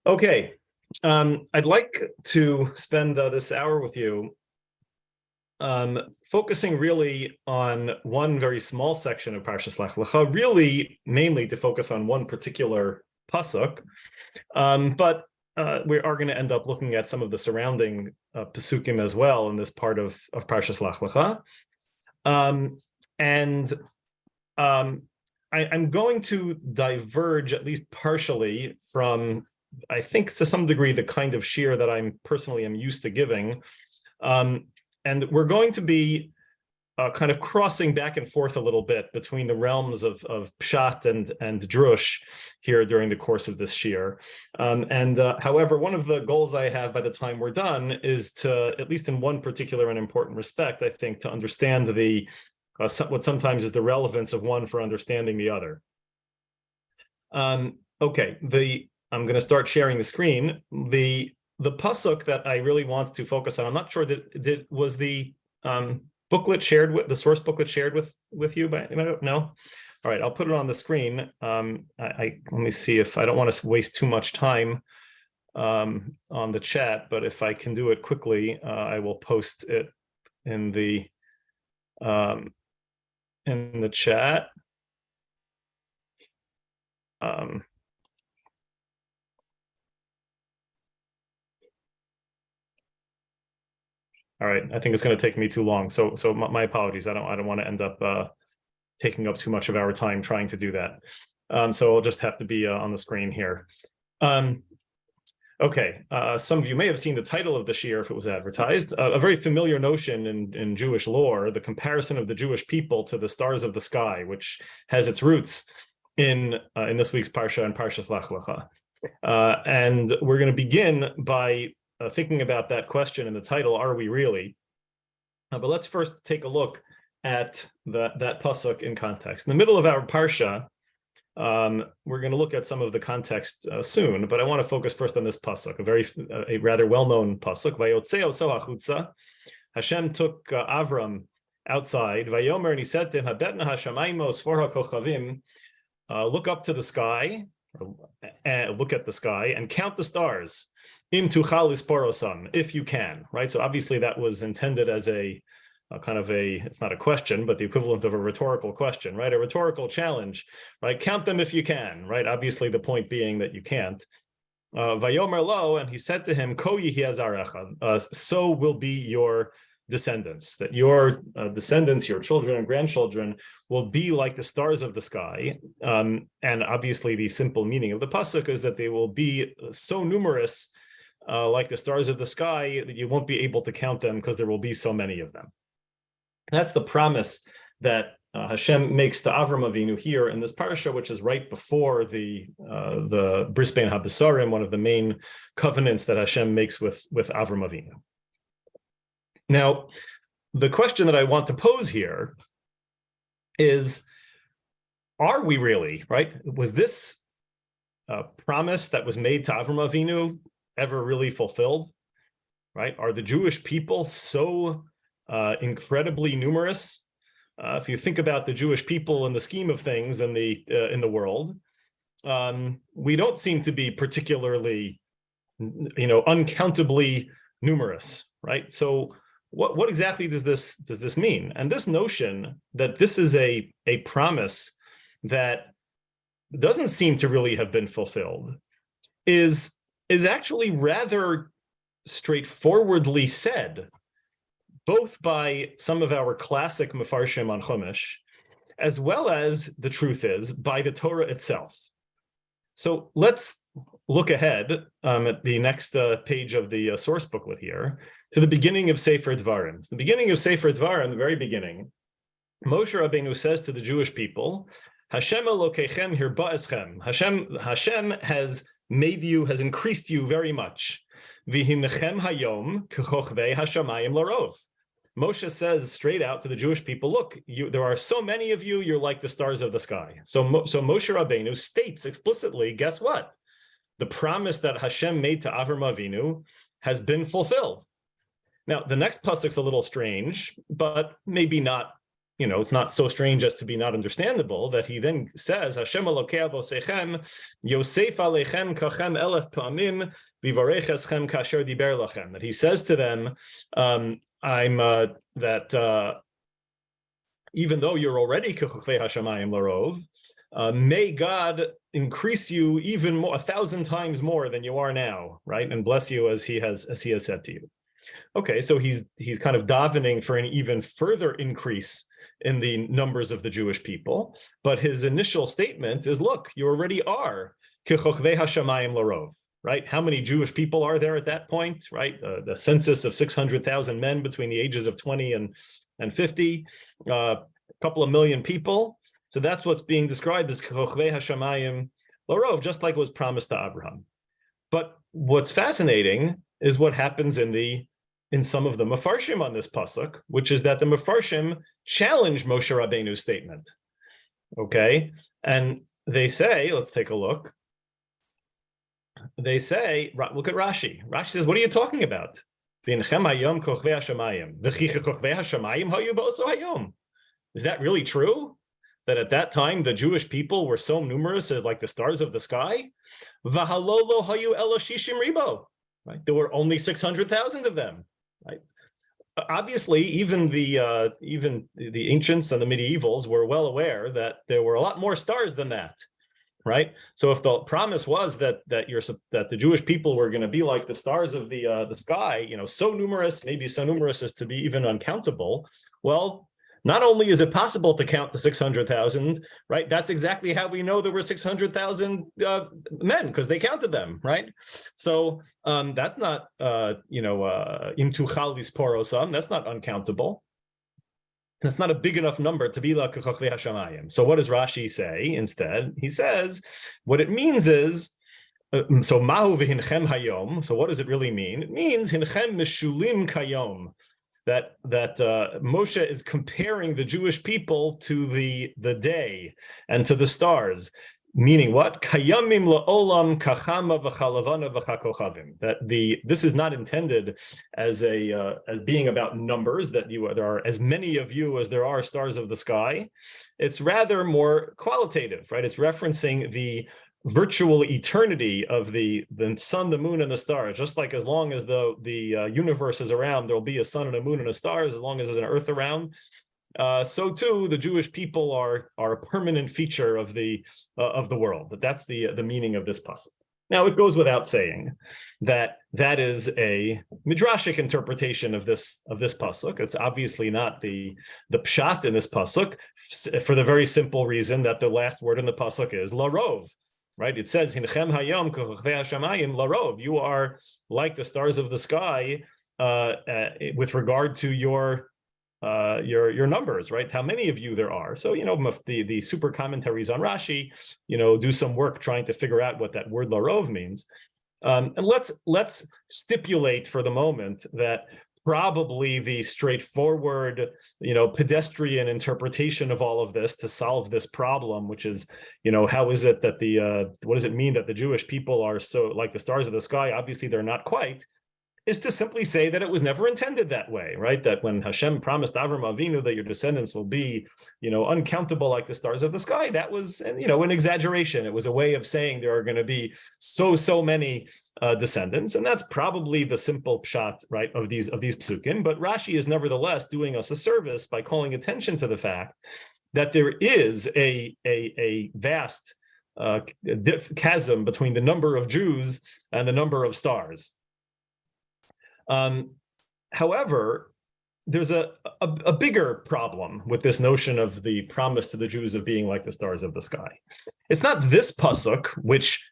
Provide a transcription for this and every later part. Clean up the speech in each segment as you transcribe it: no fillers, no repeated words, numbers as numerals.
Okay, I'd like to spend this hour with you focusing really on one very small section of Parshat Lech-Lecha, really mainly to focus on one particular pasuk, but we are going to end up looking at some of the surrounding pasukim as well in this part of Parshat Lech-Lecha. I'm going to diverge at least partially from, I think to some degree, the kind of shiur that I'm personally am used to giving. And we're going to be kind of crossing back and forth a little bit between the realms of Pshat and Drush here during the course of this shiur. However, one of the goals I have by the time we're done is to, at least in one particular and important respect, I think, to understand the what sometimes is the relevance of one for understanding the other. Okay, I'm going to start sharing the screen. The pasuk that I really want to focus on, I'm not sure that was the booklet shared with the source booklet shared with you, but no. All right, I'll put it on the screen. Let me see if I don't want to waste too much time on the chat, but if I can do it quickly, I will post it in the chat. All right, I think it's going to take me too long, so my apologies. I don't want to end up taking up too much of our time trying to do that. So I'll just have to be on the screen here. Okay, some of you may have seen the title of the shiur if it was advertised. A very familiar notion in Jewish lore, the comparison of the Jewish people to the stars of the sky, which has its roots in this week's parsha and Parshat Lech-Lecha. And we're going to begin by thinking about that question in the title, are we really? But let's first take a look at that pasuk in context. In the middle of our parsha, we're going to look at some of the context soon, but I want to focus first on this pasuk, a rather well-known pasuk. Vayotzeo so hachutza, Hashem took Avram outside. Vayomer, and he said to him, Habetna hashamaymo sfor hakochavim, look up to the sky, look at the sky, and count the stars. Im tuchal lisporosam, if you can, right? So obviously that was intended as a kind of it's not a question, but the equivalent of a rhetorical question, right? A rhetorical challenge, right? Count them if you can, right? Obviously the point being that you can't. Vayomer lo, and he said to him, Ko yihi azarecha, so will be your descendants, that your descendants, your children and grandchildren will be like the stars of the sky. And obviously the simple meaning of the pasuk is that they will be so numerous like the stars of the sky that you won't be able to count them because there will be so many of them. That's the promise that Hashem makes to Avram Avinu here in this parsha, which is right before the Bris Bein HaBesarim, one of the main covenants that Hashem makes with Avram Avinu. Now, the question that I want to pose here is, are we really, right? Was this promise that was made to Avram Avinu ever really fulfilled, right? Are the Jewish people so incredibly numerous? If you think about the Jewish people in the scheme of things in the world, we don't seem to be particularly, uncountably numerous, right? So what exactly does this mean? And this notion that this is a promise that doesn't seem to really have been fulfilled is actually rather straightforwardly said, both by some of our classic Mefarshim on Chumash, as well as, the truth is, by the Torah itself. So let's look ahead at the next page of the source booklet here, to the beginning of Sefer Dvarim. The beginning of Sefer Dvarim, the very beginning, Moshe Rabbeinu says to the Jewish people, Hashem Elokechem hirba eschem. Hashem has made you, has increased you very much. V'hinechem hayom k'chochvei hashamayim larov. Moshe says straight out to the Jewish people, look, there are so many of you, you're like the stars of the sky. So Moshe Rabbeinu states explicitly, guess what? The promise that Hashem made to Avram Avinu has been fulfilled. Now, the next pasuk's a little strange, but maybe not, it's not so strange as to be not understandable that he then says, Hashem Elokei avosechem Yosef alechem kachem elef pa'amim v'varech eschem kasher diber lachem. That he says to them, even though you're already kechukvei hashamayim larov, may God increase you even more, 1,000 times more than you are now, right? And bless you as he has said to you. Okay, so he's kind of davening for an even further increase in the numbers of the Jewish people, but his initial statement is, look, you already are kechokvei hashamayim larov, right? How many Jewish people are there at that point, right? The census of 600,000 men between the ages of 20 and 50, a couple of million people. So that's what's being described as kechokvei hashamayim larov, just like it was promised to Abraham. But what's fascinating is what happens in some of the Mefarshim on this pasuk, which is that the Mefarshim challenge Moshe Rabbeinu's statement. Okay, and they say, let's take a look. They say, look at Rashi. Rashi says, what are you talking about? Is that really true? That at that time the Jewish people were so numerous as like the stars of the sky? Right? There were only 600,000 of them. Right. Obviously, even the ancients and the medievals were well aware that there were a lot more stars than that, right? So if the promise was that the Jewish people were going to be like the stars of the sky, so numerous, maybe so numerous as to be even uncountable, well, not only is it possible to count the 600,000, right? That's exactly how we know there were 600,000 men, because they counted them, right? So that's not, imtuchal visporosam. That's not uncountable. That's not a big enough number to be like kechokvei hashamayim. So what does Rashi say instead? He says, what it means is, so mahu v'hinchem hayom. So what does it really mean? It means hinchem mishulim kayom. That Moshe is comparing the Jewish people to the day and to the stars, meaning what? Kayamim la'olam kachama v'chalavana v'chakochavim. That this is not intended as being about numbers, that there are as many of you as there are stars of the sky. It's rather more qualitative, right? It's referencing the virtual eternity of the sun, the moon, and the stars. Just like as long as the universe is around, there'll be a sun and a moon and a stars. As long as there's an earth around, so too the Jewish people are a permanent feature of the world. That's the meaning of this pasuk. Now it goes without saying that is a midrashic interpretation of this pasuk. It's obviously not the pshat in this pasuk, for the very simple reason that the last word in the pasuk is larov. Right, it says hinchem hayom kechokvei hashamayim larov. You are like the stars of the sky with regard to your numbers, right? How many of you there are. So the super commentaries on Rashi, do some work trying to figure out what that word larov means. And let's stipulate for the moment that probably the straightforward, pedestrian interpretation of all of this to solve this problem, which is, how is it that what does it mean that the Jewish people are so like the stars of the sky? Obviously, they're not quite, is to simply say that it was never intended that way, right? That when Hashem promised Avram Avinu that your descendants will be, uncountable like the stars of the sky, that was, an exaggeration. It was a way of saying there are going to be so many descendants, and that's probably the simple pshat, right, of these psukim. But Rashi is nevertheless doing us a service by calling attention to the fact that there is a vast chasm between the number of Jews and the number of stars. However, there's a bigger problem with this notion of the promise to the Jews of being like the stars of the sky. It's not this pasuk, which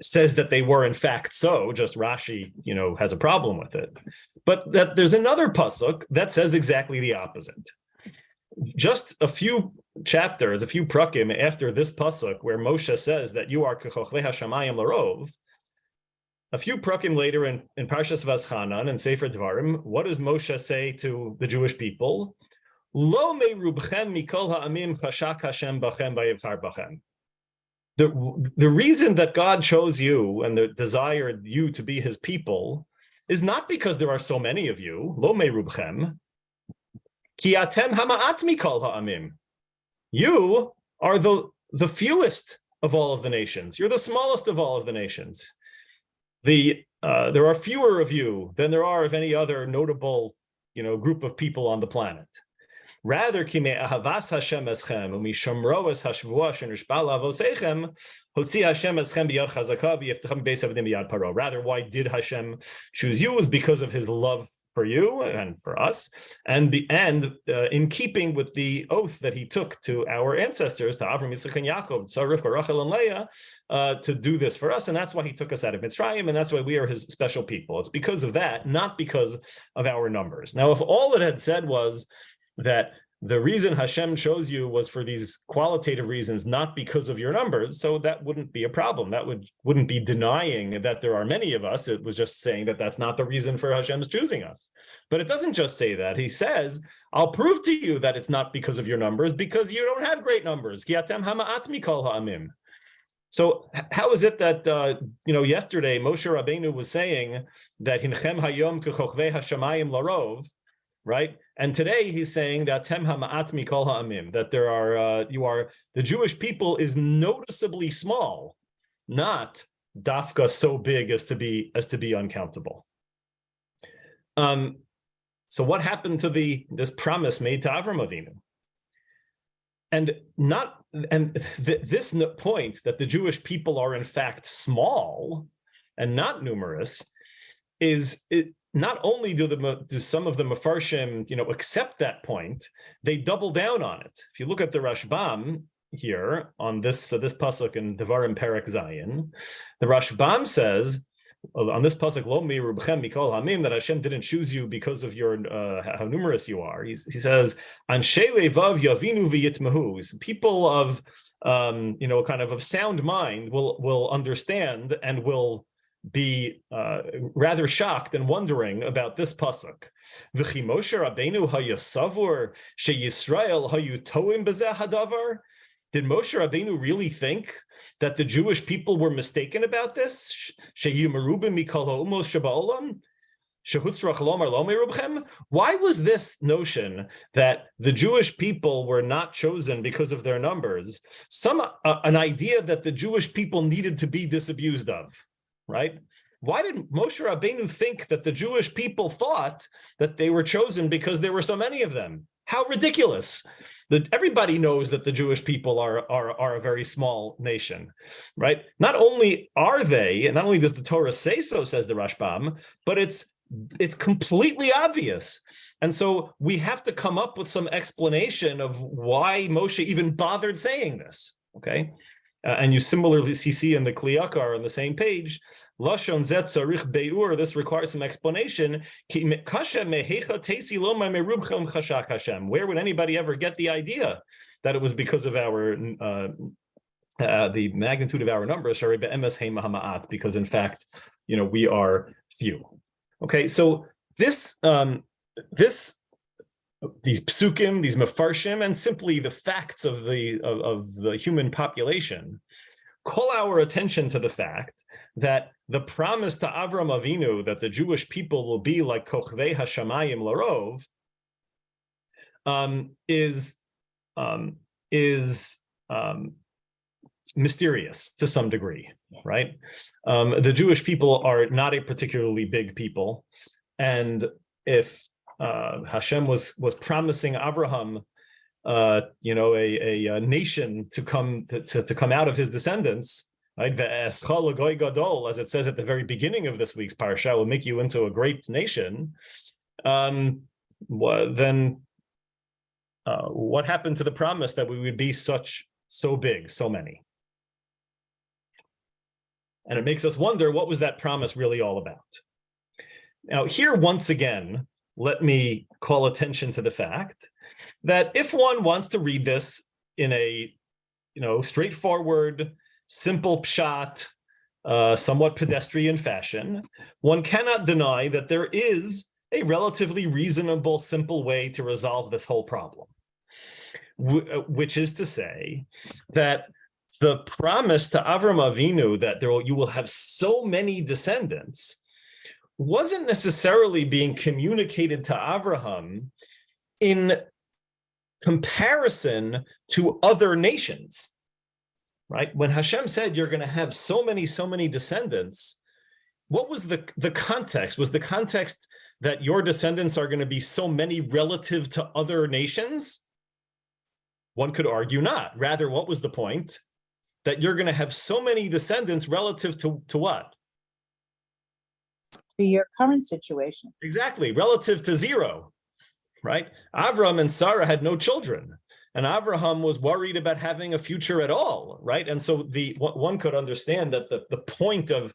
says that they were in fact so, just Rashi, has a problem with it. But that there's another pasuk that says exactly the opposite. Just a few chapters, a few prakim after this pasuk, where Moshe says that you are kechokvei hashamayim larov, a few prakim later in Parshat Shavua and Sefer Dvarim, what does Moshe say to the Jewish people? Lo meirubchem mikol ha'amim chashak Hashem bachem vayivchar bachem. The reason that God chose you and desired you to be his people is not because there are so many of you, lo meirubchem. Ki atem hama'at mikol ha'amim. You are the fewest of all of the nations. You're the smallest of all of the nations. There are fewer of you than there are of any other notable, group of people on the planet. Rather, ahavas Hashem eschem umishamroas hashvua shenishbal avosechem hotzi Hashem eschem biyad chazaka v'yiftachem beis avadim biyad paro. Rather, why did Hashem choose you? Was because of His love for you and for us, and in keeping with the oath that He took to our ancestors, to Avram, Yitzchak, and Yaakov, to Rivka, Rachel, and Leah, to do this for us, and that's why He took us out of Mitzrayim, and that's why we are His special people. It's because of that, not because of our numbers. Now, if all it had said was that the reason Hashem chose you was for these qualitative reasons, not because of your numbers, so that wouldn't be a problem. That wouldn't be denying that there are many of us. It was just saying that that's not the reason for Hashem's choosing us. But it doesn't just say that. He says, I'll prove to you that it's not because of your numbers, because you don't have great numbers. Ki atem hama'at mikol ha'amim. So how is it that, yesterday Moshe Rabbeinu was saying that hinchem hayom kechokvei hashamayim larov, right? And today he's saying that tem hama'at mikol ha'amim, that the Jewish people is noticeably small, not dafka so big as to be uncountable. So what happened to this promise made to Avram Avinu? This point that the Jewish people are in fact small and not numerous is it. Not only do some of the Mefarshim, accept that point, they double down on it. If you look at the Rashbam here on this pasuk in Devarim Perek Zayin, the Rashbam says on this pasuk Lo mirubchem mikol hamim, that Hashem didn't choose you because of your how numerous you are. He says Anshe levav yavinu v'yitmahu. People of kind of sound mind will understand and will be rather shocked and wondering about this pasuk. V'chi Moshe Rabbeinu hayasavur sheYisrael hayutoim b'zeh hadavar. Did Moshe Rabbeinu really think that the Jewish people were mistaken about this? Sheyimerubim mikol ha'umos sheba'olam shehutzrach lomar lo merubchem. Why was this notion that the Jewish people were not chosen because of their numbers an idea that the Jewish people needed to be disabused of? Right? Why did Moshe Rabbeinu think that the Jewish people thought that they were chosen because there were so many of them? How ridiculous! Everybody knows that the Jewish people are a very small nation, right? Not only are they, and not only does the Torah say so, says the Rashbam, but it's completely obvious. And so we have to come up with some explanation of why Moshe even bothered saying this, okay? And you similarly see in the Kliyakar on the same page, Lashon zet tzarich beur. This requires some explanation. Where would anybody ever get the idea that it was because of our the magnitude of our numbers? Because in fact, we are few. Okay, so these psukim, these mefarshim, and simply the facts of the human population call our attention to the fact that the promise to Avram Avinu that the Jewish people will be like kochvei hashamayim larov is mysterious to some degree, right? The Jewish people are not a particularly big people, and if Hashem was promising Abraham, a nation to come out of his descendants, right? Ve'eschal goy gadol, as it says at the very beginning of this week's parsha, will make you into a great nation. Then what happened to the promise that we would be so big, so many? And it makes us wonder, what was that promise really all about? Now, here once again, let me call attention to the fact that if one wants to read this in a, straightforward, simple pshat, somewhat pedestrian fashion, one cannot deny that there is a relatively reasonable, simple way to resolve this whole problem, which is to say that the promise to Avram Avinu that you will have so many descendants wasn't necessarily being communicated to Avraham in comparison to other nations, right? When Hashem said you're going to have so many descendants, what was the context? Was the context that your descendants are going to be so many relative to other nations? One could argue not. Rather, what was the point? That you're going to have so many descendants relative to what? To your current situation. Exactly, relative to zero, right? Avram and Sarah had no children, and Avraham was worried about having a future at all, right? And so one could understand that the point of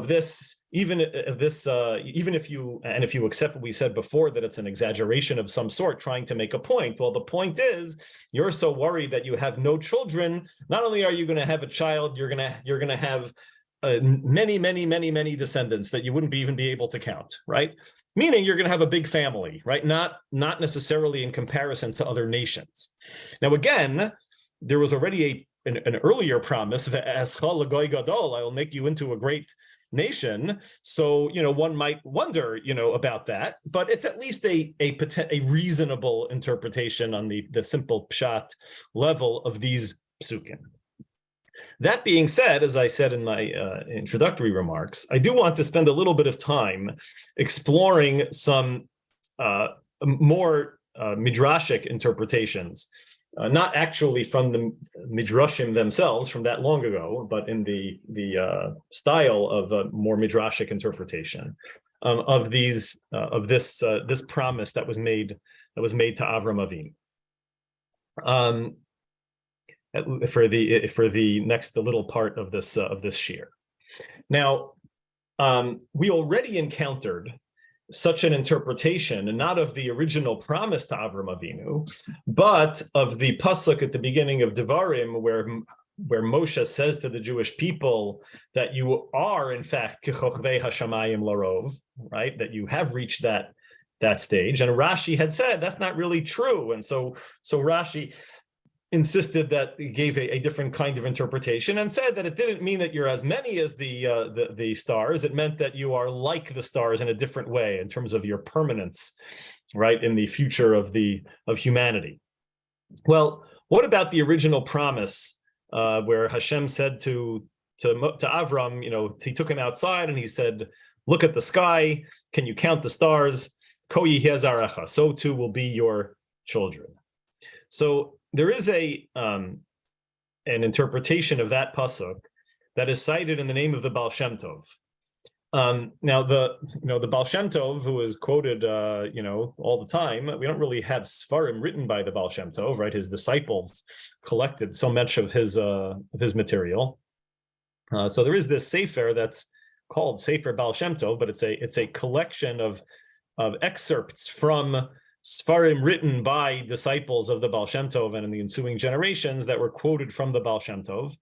this, even if you accept what we said before, that it's an exaggeration of some sort, trying to make a point. Well, the point is, you're so worried that you have no children. Not only are you going to have a child, you're going to have many descendants that you wouldn't even be able to count, right? Meaning you're going to have a big family, right? Not necessarily in comparison to other nations. Now, again, there was already an earlier promise, I will make you into a great nation. So, one might wonder, about that, but it's at least a reasonable interpretation on the simple pshat level of these psukim. That being said, as I said in my introductory remarks, I do want to spend a little bit of time exploring some more midrashic interpretations, not actually from the midrashim themselves from that long ago, but in the style of a more midrashic interpretation of this promise that was made to Avram Avinu. For the next little part of this shir. Now, we already encountered such an interpretation, and not of the original promise to Avram Avinu, but of the pasuk at the beginning of Devarim, where Moshe says to the Jewish people that you are in fact kechokvei hashamayim larov, right? That you have reached that stage, and Rashi had said that's not really true, and so Rashi insisted that he gave a different kind of interpretation and said that it didn't mean that you're as many as the stars. It meant that you are like the stars in a different way in terms of your permanence, right, in the future of humanity. Well, what about the original promise where Hashem said to Avram, he took him outside and he said, "Look at the sky. Can you count the stars? Ko yihyeh zarecha. So too will be your children." So there is an interpretation of that pasuk that is cited in the name of the Baal Shem Tov. Now, the Baal Shem Tov, who is quoted, all the time, we don't really have Sfarim written by the Baal Shem Tov, right? His disciples collected so much of his material. So there is this sefer that's called Sefer Baal Shem Tov, but it's a collection of excerpts from Sfarim written by disciples of the Baal Shem Tov and in the ensuing generations that were quoted from the Baal Shem Tov.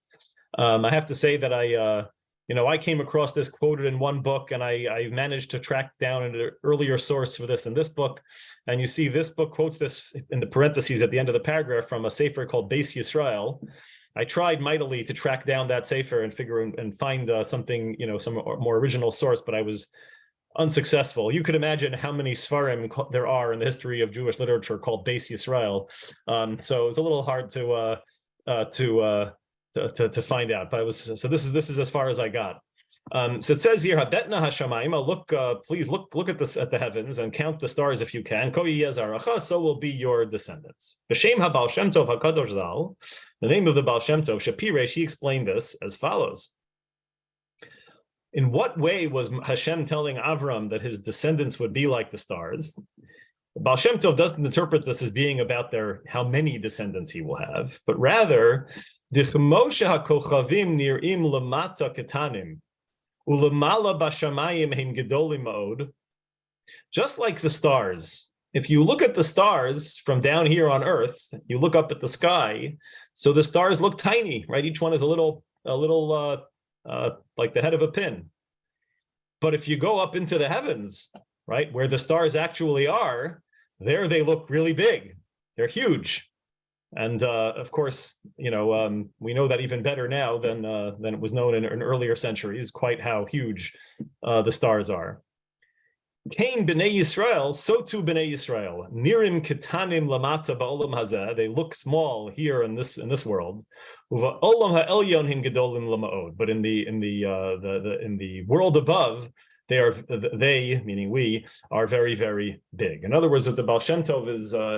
I have to say that I came across this quoted in one book, and I managed to track down an earlier source for this in this book. And you see this book quotes this in the parentheses at the end of the paragraph from a sefer called Beis Yisrael. I tried mightily to track down that sefer and find something, some more original source, but I was unsuccessful. You could imagine how many Sfarim there are in the history of Jewish literature called Beis Yisrael. So it's a little hard to find out. But this is as far as I got. So it says here, "Habetna hashamayim." Please look at this at the heavens and count the stars if you can. Ko yihyeh zarecha, so will be your descendants. B'shem haBaal Shem Tov Hakadosh Zal, the name of the Baal Shem Tov Shapiresh, he explained this as follows. In what way was Hashem telling Avram that his descendants would be like the stars? Baal Shem Tov doesn't interpret this as being about how many descendants he will have, but rather, Dichmoshe hakochavim nirim lamata ketanim, ulamala bashamayim heim gedolim ma'od. Just like the stars, if you look at the stars from down here on Earth, you look up at the sky, so the stars look tiny, right? Each one is a little like the head of a pin. But if you go up into the heavens, right, where the stars actually are, there they look really big. They're huge. And of course, we know that even better now than it was known in earlier centuries, quite how huge the stars are. Cain b'nei Yisrael, so too b'nei Yisrael. Nirim ketanim lamata ba'olam hazeh. They look small here in this world. Uva olam ha'elyon hin gedolim lama'od. But in the world above, they meaning we are very, very big. In other words, what the Baal Shem Tov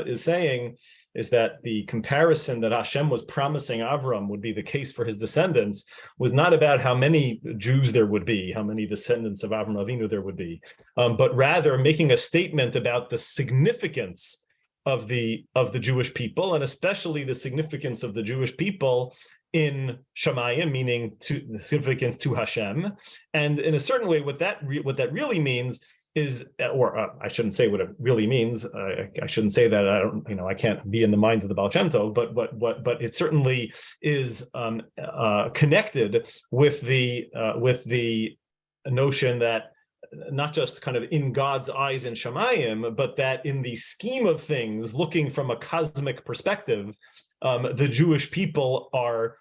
is saying is that the comparison that Hashem was promising Avram would be the case for his descendants was not about how many Jews there would be, how many descendants of Avram Avinu there would be, but rather making a statement about the significance of the Jewish people, and especially the significance of the Jewish people in Shamayim, meaning the significance to Hashem. And in a certain way, what that really means is, I shouldn't say what it really means. I shouldn't say that. I can't be in the mind of the Baal Shem Tov, but it certainly is connected with the notion that not just kind of in God's eyes in Shamayim, but that in the scheme of things, looking from a cosmic perspective, the Jewish people are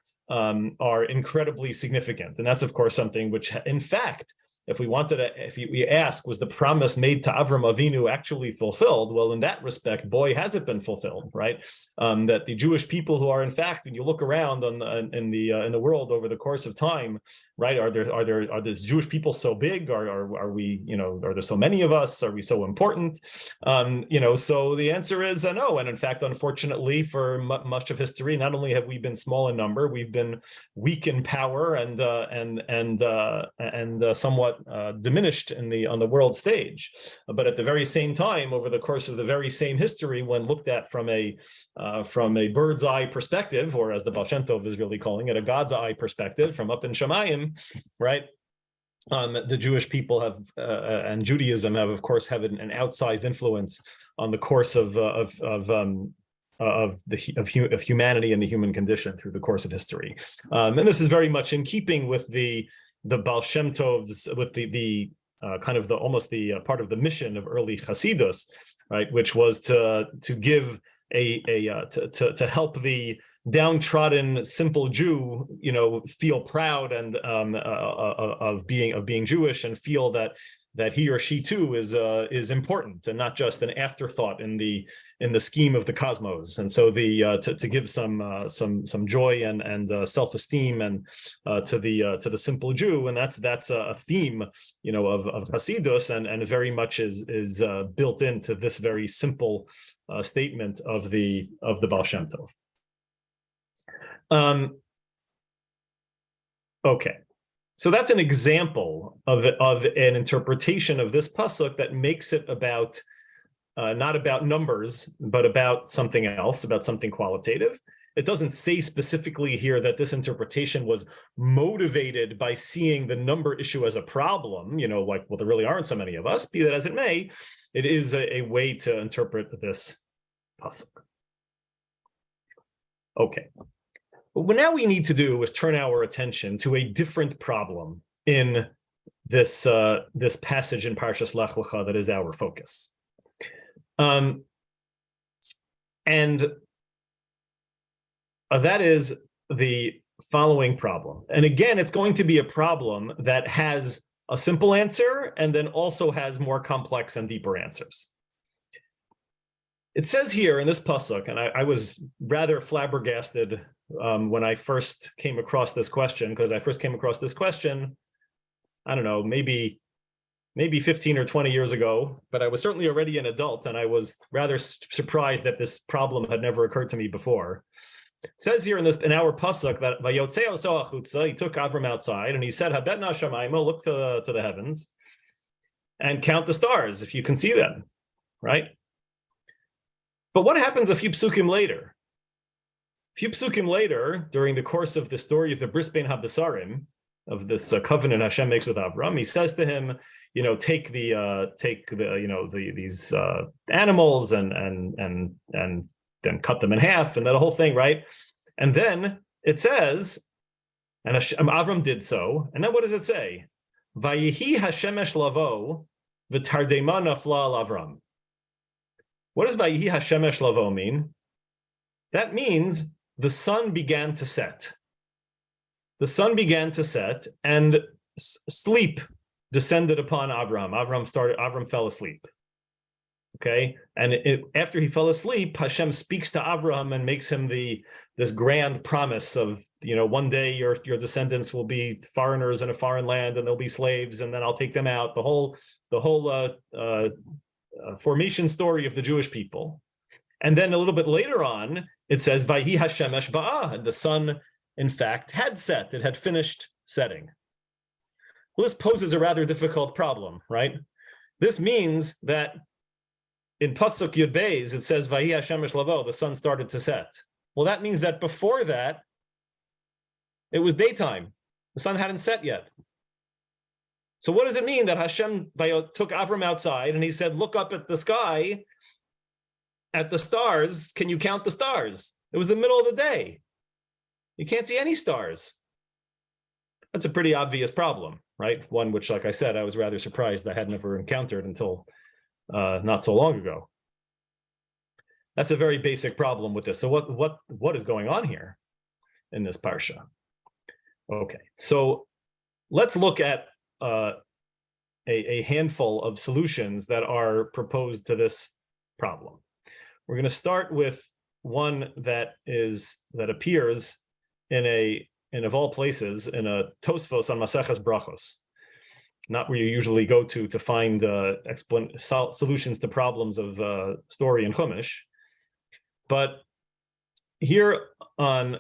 incredibly significant, and that's of course something which, in fact, if we ask, was the promise made to Avram Avinu actually fulfilled? Well, in that respect, boy, has it been fulfilled, right? That the Jewish people who are, in fact, when you look around in the world over the course of time, right? Are the Jewish people so big? Are we, are there so many of us? Are we so important? So the answer is no. And in fact, unfortunately, for much of history, not only have we been small in number, we've been weak in power and somewhat diminished on the world stage. But at the very same time, over the course of the very same history, when looked at from a bird's eye perspective, or as the Baal Shem Tov is really calling it, a God's eye perspective from up in Shamayim, right? The Jewish people have and Judaism have, of course, an outsized influence on the course of humanity and the human condition through the course of history. And this is very much in keeping with the Baal Shem Tov's, with the kind of almost the part of the mission of early Hasidus, right, which was to give to help the downtrodden simple Jew, feel proud and of being Jewish, and feel that he or she too is important and not just an afterthought in the scheme of the cosmos. And so to give some joy and self-esteem and to the simple Jew, and that's a theme of Hasidus, and very much is built into this very simple statement of the Baal Shem Tov. Okay. So that's an example of an interpretation of this pasuk that makes it about not about numbers, but about something else, about something qualitative. It doesn't say specifically here that this interpretation was motivated by seeing the number issue as a problem, like, well, there really aren't so many of us. Be that as it may, it is a way to interpret this pasuk. Okay. What now we need to do is turn our attention to a different problem in this passage in Parshas Lech-Lecha that is our focus. And that is the following problem. And again, it's going to be a problem that has a simple answer and then also has more complex and deeper answers. It says here in this pasuk, and I was rather flabbergasted when I first came across this question, because I first came across this question, I don't know, maybe 15 or 20 years ago, but I was certainly already an adult, and I was rather surprised that this problem had never occurred to me before. It says here in our pasuk that Vayotzei oso achutza, he took Avram outside and he said, Habetna shamayim, look to the heavens and count the stars if you can see them, right? But what happens a few psukim later? A few psukim later, during the course of the story of the Bris Bein HaBesarim, of this covenant Hashem makes with Avram, he says to him, take these animals and then cut them in half, and that whole thing, right? And then it says, and Avram did so, and then what does it say? Vayihi hashemesh lavo v'tardema nafla al Avram. What does Vayihi hashemesh lavo mean? That means the sun began to set. The sun began to set, and sleep descended upon Avram. Avram fell asleep. Okay, and after he fell asleep, Hashem speaks to Avram and makes him this grand promise of, one day your descendants will be foreigners in a foreign land and they'll be slaves, and then I'll take them out. The whole formation story of the Jewish people. And then a little bit later on, it says, Vayhi Hashemesh ba'ah, and the sun, in fact, had set. It had finished setting. Well, this poses a rather difficult problem, right? This means that in Pasuk Yud Beis, it says, Vayhi Hashemesh lavo, the sun started to set. Well, that means that before that, it was daytime. The sun hadn't set yet. So what does it mean that Hashem took Avram outside and he said, look up at the sky, at the stars, can you count the stars? It was the middle of the day. You can't see any stars. That's a pretty obvious problem, right? One which, like I said, I was rather surprised I had never encountered until not so long ago. That's a very basic problem with this. So what is going on here in this parsha? Okay, so let's look at a handful of solutions that are proposed to this problem. We're going to start with one that appears in of all places in a Tosfos on Maseches Brachos, not where you usually go to find solutions to problems of story in Chumash, but here on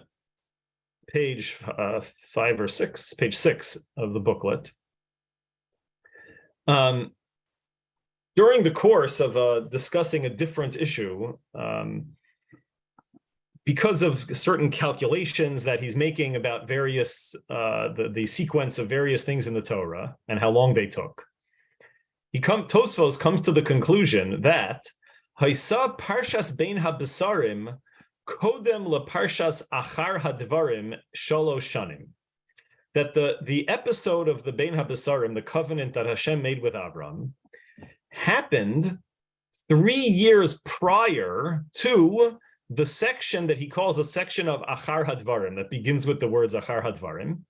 page 5 or 6, page 6 of the booklet. During the course of discussing a different issue, because of certain calculations that he's making about various, the sequence of various things in the Torah and how long they took, Tosfos comes to the conclusion that Haisa Parshas Bein HaBesarim Kodem LeParshas Achar HaDvarim Shalosh Shanim. That the episode of the Bein HaBesarim, the covenant that Hashem made with Avram, happened 3 years prior to the section that he calls a section of Achar Hadvarim, that begins with the words Achar Hadvarim.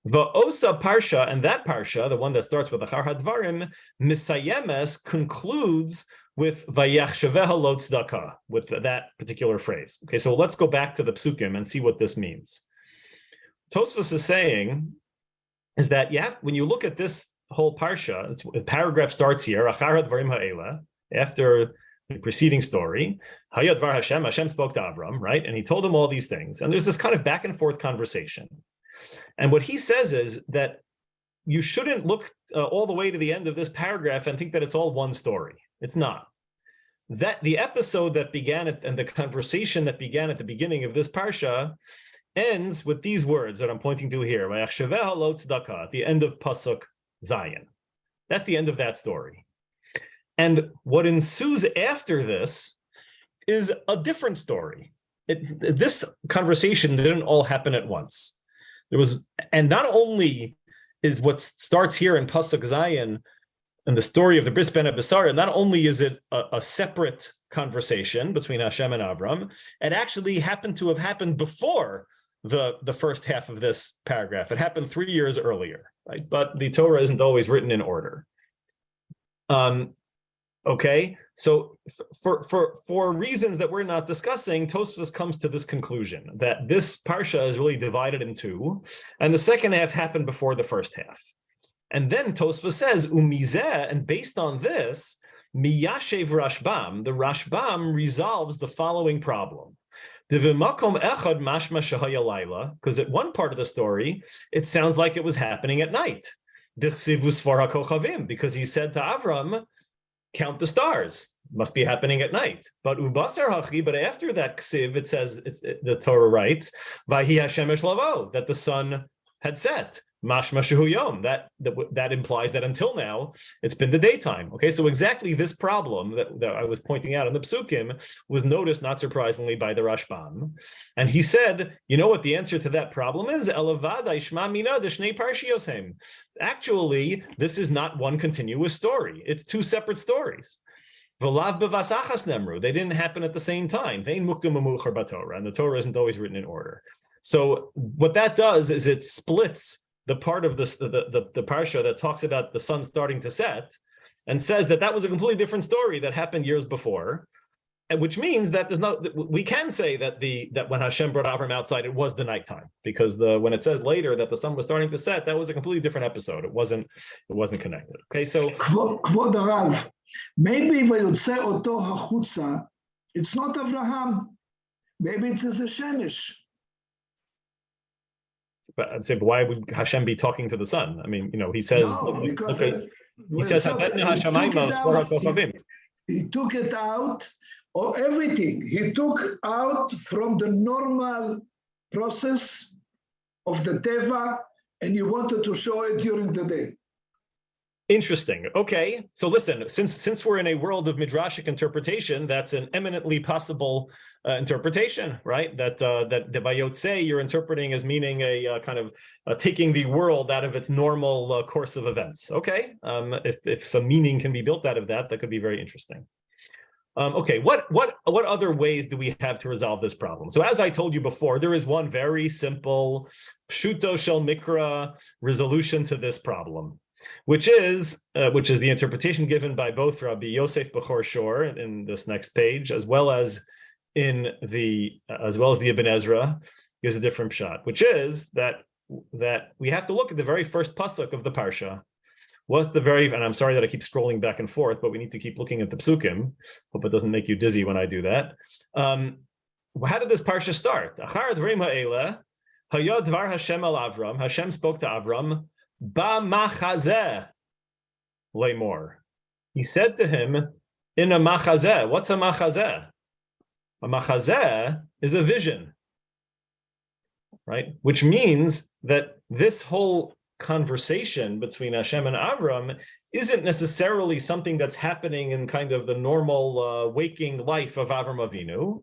Va'osa Parsha, and that Parsha, the one that starts with Achar Hadvarim, Misayemes, concludes with Vayachshaveha lo tzedakah, with that particular phrase. Okay, so let's go back to the psukim and see what this means. Tosfos is saying is that when you look at this whole parsha, the paragraph starts here, Achar Hadvarim ha'ela, after the preceding story, Hayadvar Hashem spoke to Avram, right? And he told him all these things. And there's this kind of back and forth conversation. And what he says is that you shouldn't look all the way to the end of this paragraph and think that it's all one story. It's not. That the episode that began and the conversation that began at the beginning of this parsha ends with these words that I'm pointing to here, at the end of Pasuk Zayin. That's the end of that story. And what ensues after this is a different story. This conversation didn't all happen at once. And not only is what starts here in Pasuk Zayin and the story of the Bris Ben Abisar, not only is it a separate conversation between Hashem and Avram, it actually happened to have happened before the first half of this paragraph. It happened 3 years earlier, right? But the Torah isn't always written in order. Okay, so for reasons that we're not discussing, Tosfos comes to this conclusion that this parsha is really divided in two, and the second half happened before the first half. And then Tosfos says, Umizeh, and based on this, Miyashev Rashbam, the Rashbam resolves the following problem. Because at one part of the story, it sounds like it was happening at night. Because he said to Avram, count the stars, must be happening at night. But after that ksiv, it says, the Torah writes, Vahi Hashemesh lavo, that the sun had set. Mashma shehu yom, that implies that until now, it's been the daytime. Okay, so exactly this problem that I was pointing out in the psukim was noticed, not surprisingly, by the Rashbam. And he said, you know what the answer to that problem is? Actually, this is not one continuous story. It's two separate stories. They didn't happen at the same time. And the Torah isn't always written in order. So what that does is it splits the part of this the parsha that talks about the sun starting to set, and says that was a completely different story that happened years before, and which means that we can say that when Hashem brought Avram outside, it was the nighttime, because when it says later that the sun was starting to set, that was a completely different episode. It wasn't connected. Okay, so כבוד הרב, maybe ויוצא אותו החוצה, it's not Avraham, maybe it's the Shemesh. But I'd say, but why would Hashem be talking to the sun? I mean, he says, he says, he took it out, or everything. He took out from the normal process of the Teva, and he wanted to show it during the day. Interesting. Okay, so listen, since we're in a world of midrashic interpretation, that's an eminently possible interpretation, right? That the Vayotze you're interpreting as meaning a kind of taking the world out of its normal course of events. Okay, if some meaning can be built out of that, that could be very interesting. Okay, what other ways do we have to resolve this problem? So as I told you before, there is one very simple pshuto shel mikra resolution to this problem, which is the interpretation given by both Rabbi Yosef Bechor Shor in this next page, as well as the Ibn Ezra, gives a different shot, which is that we have to look at the very first pasuk of the parsha. And I'm sorry that I keep scrolling back and forth, but we need to keep looking at the psukim. Hope it doesn't make you dizzy when I do that. How did this parsha start? Achar dvarim ha'eleh, hayod dvar Hashem al Avram. Hashem spoke to Avram. Ba-machazeh le'mor. He said to him, in a machazeh. What's a machazeh? A machazeh is a vision, right? Which means that this whole conversation between Hashem and Avram isn't necessarily something that's happening in kind of the normal waking life of Avram Avinu,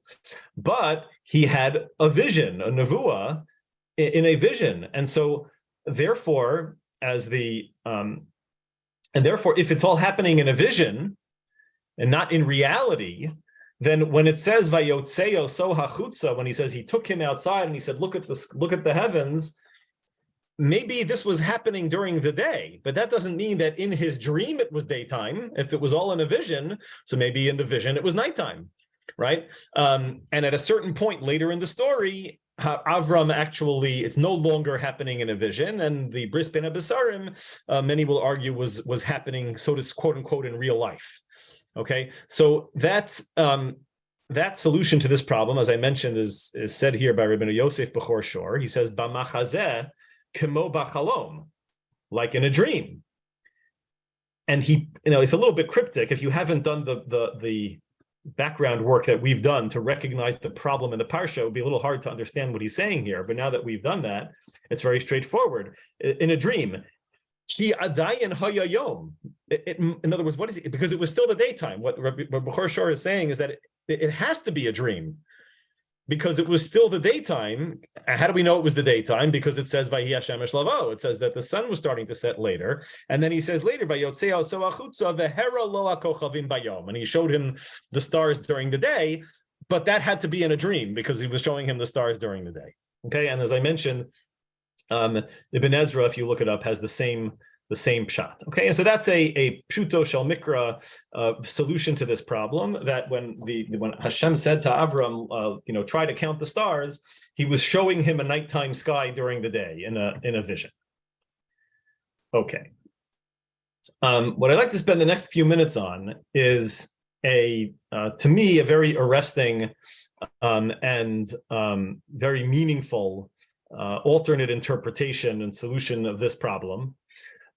but he had a vision, a nevuah, in a vision. And so therefore, if it's all happening in a vision and not in reality, then when it says Vayotzeo so hachutza, when he says he took him outside and he said, look at the heavens, maybe this was happening during the day, but that doesn't mean that in his dream it was daytime. If it was all in a vision, so maybe in the vision it was nighttime, right? And at a certain point later in the story, Avram actually, it's no longer happening in a vision, and the Bris Ben Abisarim, many will argue, was happening, so to quote unquote, in real life. Okay, so that solution to this problem, as I mentioned, is said here by Rabbi Yosef Bechor Shor. He says, "B'machazeh kemo b'chalom," like in a dream. And it's a little bit cryptic. If you haven't done the background work that we've done to recognize the problem in the parsha, it would be a little hard to understand what he's saying here. But now that we've done that, it's very straightforward. In a dream, ki adayin hayayom. In other words, what is it? Because it was still the daytime. What Bechor Shor is saying is that it has to be a dream, because it was still the daytime. How do we know it was the daytime? Because it says Vayi Hashemesh Lavo. It says that the sun was starting to set later, and then he says later Vayotzeo so achutza vehera lo hakochavim bayom, and he showed him the stars during the day, but that had to be in a dream because he was showing him the stars during the day. Okay, and as I mentioned, Ibn Ezra, if you look it up, has the same pshat. Okay, and so that's a pshuto shel mikra solution to this problem. That when Hashem said to Avram, try to count the stars, he was showing him a nighttime sky during the day in a vision. Okay. What I'd like to spend the next few minutes on is to me a very arresting and very meaningful alternate interpretation and solution of this problem.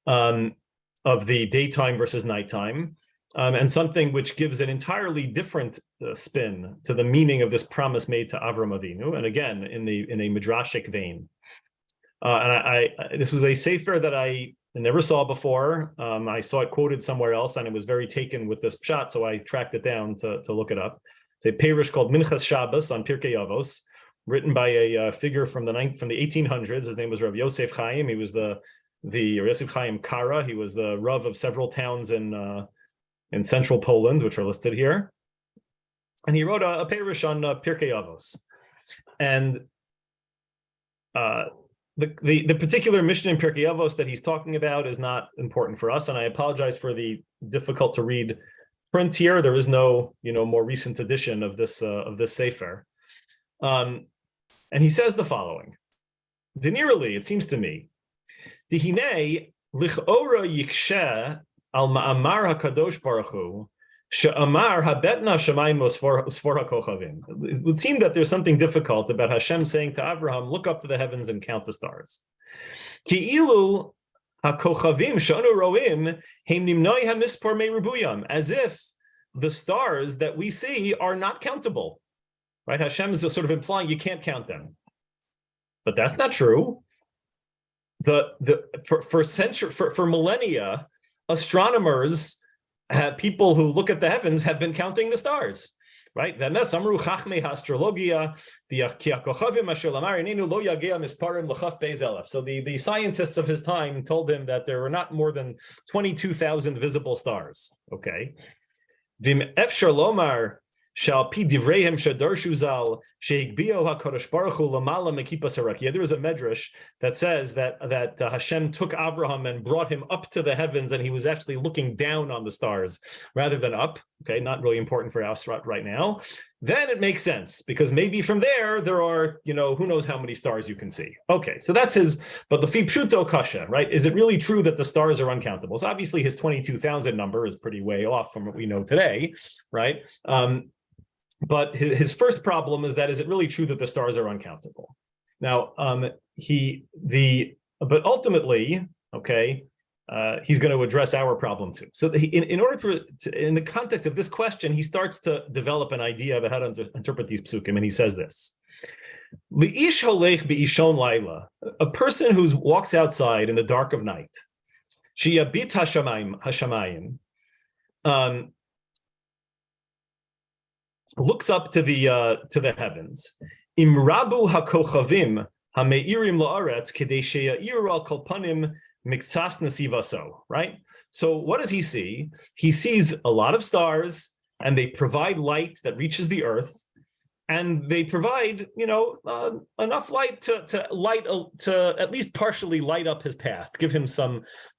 Of the daytime versus nighttime, and something which gives an entirely different spin to the meaning of this promise made to Avram Avinu, and again in a midrashic vein. This was a sefer that I never saw before. I saw it quoted somewhere else, and it was very taken with this pshat, so I tracked it down to look it up. It's a perush called Minchas Shabbos on Pirkei Avos, written by a figure from the 1800s. His name was Rav Yosef Chaim. He was the Yosef Chaim Kara. He was the Rav of several towns in central Poland, which are listed here. And he wrote a perush on Pirkei Avos. And the particular mission in Pirkei Avos that he's talking about is not important for us, and I apologize for the difficult to read print here. There is no, more recent edition of this sefer, and he says the following: Venerally, it seems to me, Dihine lichora yikshe al ma'amar hakadosh baruch hu she'amar habetna shamayim usfor hakochavim. It would seem that there's something difficult about Hashem saying to Abraham, "Look up to the heavens and count the stars." Ki ilu hakochavim she'anu roim heim nimnoi hamispor me'rubuyam, as if the stars that we see are not countable. Right? Hashem is sort of implying you can't count them, but that's not true. For millennia, astronomers, people who look at the heavens, have been counting the stars, right? So the scientists of his time told him that there were not more than 22,000 visible stars. Okay. Shall pi divreihem shadarshu zal shehigbio hakodesh baruch hu lamala mekipas harakia. There is a medrash that says that Hashem took Avraham and brought him up to the heavens, and he was actually looking down on the stars rather than up. Okay, not really important for us right now. Then it makes sense, because maybe from there are, who knows how many stars you can see. Okay, so that's his. But the pshuto kasha, right? Is it really true that the stars are uncountable? So obviously his 22,000 number is pretty way off from what we know today, right? But his first problem is it really true that the stars are uncountable? Now, but ultimately, okay, he's going to address our problem too. So in the context of this question, he starts to develop an idea about how to interpret these psukim, and he says this: Li'ish holech be'ishon laila, a person who walks outside in the dark of night, sheyabit hashamayim, looks up to the heavens. Imrabu hakochavim hameirim la'aretz kedei sheya'iru al kolpanim miktsas nasivaso. Right. So what does he see? He sees a lot of stars, and they provide light that reaches the earth, and they provide enough light to at least partially light up his path, give him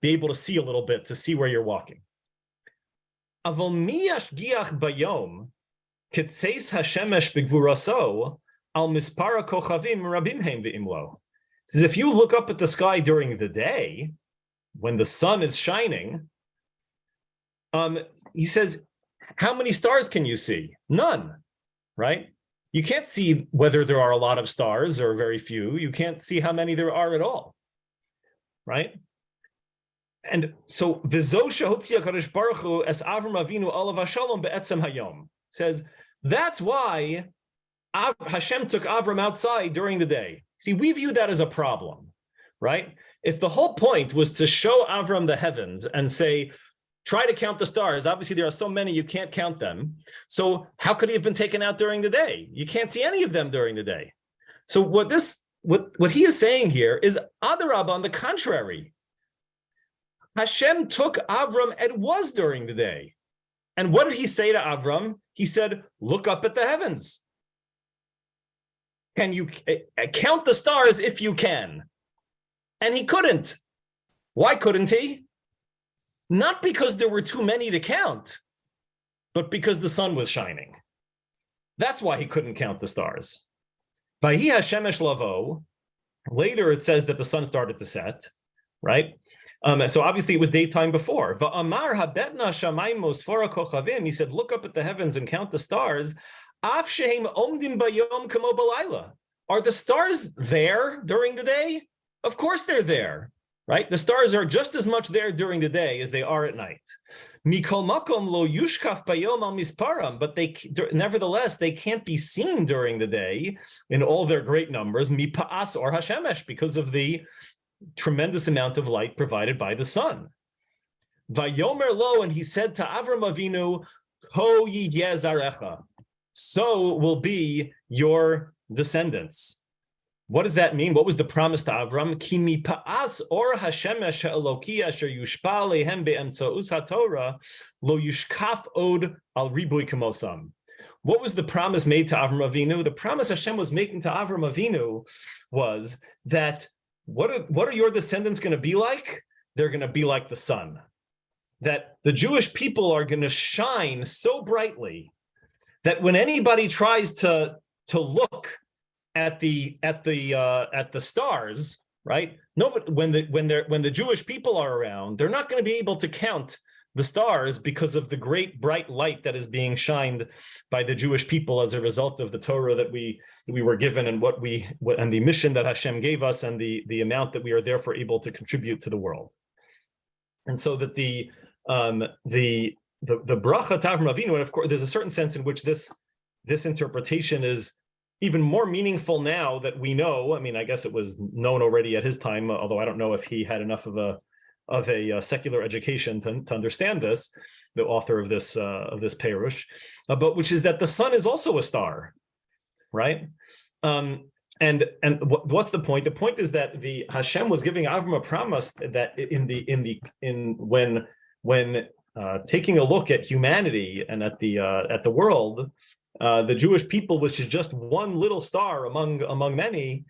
be able to see a little bit, to see where you're walking. Avol miyashgiach bayom Ketseis hashemesh b'gvuraso al mispara kochavim rabim heim ve'imlo. Says if you look up at the sky during the day, when the sun is shining, he says, how many stars can you see? None, right? You can't see whether there are a lot of stars or very few. You can't see how many there are at all, right? And so Vizo shehotzia kadosh baruch hu es Avram Avinu alav hashalom be'etzem hayom. Says that's why Hashem took Avram outside during the day. See, we view that as a problem, right? If the whole point was to show Avram the heavens and say, try to count the stars, obviously there are so many you can't count them. So how could he have been taken out during the day? You can't see any of them during the day. So what he is saying here is Adarabah, on the contrary. Hashem took Avram and was during the day. And what did he say to Avram? He said, look up at the heavens. Can you count the stars if you can? And he couldn't. Why couldn't he? Not because there were too many to count, but because the sun was shining. That's why he couldn't count the stars. Vahi hashemesh lavo. Later it says that the sun started to set, right? So obviously it was daytime before. Va'amar habetna shamayim mosfora kochavim. He said, look up at the heavens and count the stars. Af shehem omdim bayom kamo balayla. Are the stars there during the day? Of course they're there, right? The stars are just as much there during the day as they are at night. Mikol makom lo yushkaf bayom al misparam. But nevertheless, they can't be seen during the day in all their great numbers. Mipa'as or hashemesh, because of the tremendous amount of light provided by the sun. Vayomer lo, and he said to Avram Avinu, Ko yiyeh zarecha, so will be your descendants. What does that mean? What was the promise to Avram? Ki mipa'as or hashemesh ha'eloki asher yushpa lehem be'emtzaus haTorah lo yushkaf od al ribui kamosam. What was the promise made to Avram Avinu? The promise Hashem was making to Avram Avinu was that what are your descendants going to be like? They're going to be like the sun. That the Jewish people are going to shine so brightly that when anybody tries to look at the stars, right? No, but when the Jewish people are around, they're not going to be able to count the stars because of the great bright light that is being shined by the Jewish people as a result of the Torah that we were given, and and the mission that Hashem gave us, and the amount that we are therefore able to contribute to the world. And so that the bracha Tavram Avinu, and of course there's a certain sense in which this interpretation is even more meaningful now that we know. I mean, I guess it was known already at his time, although I don't know if he had enough of a secular education to understand this, the author of this Perush, but which is that the sun is also a star, right? And what's the point? The point is that the Hashem was giving Avram a promise that when taking a look at humanity and at the world, the Jewish people, which is just one little star among many,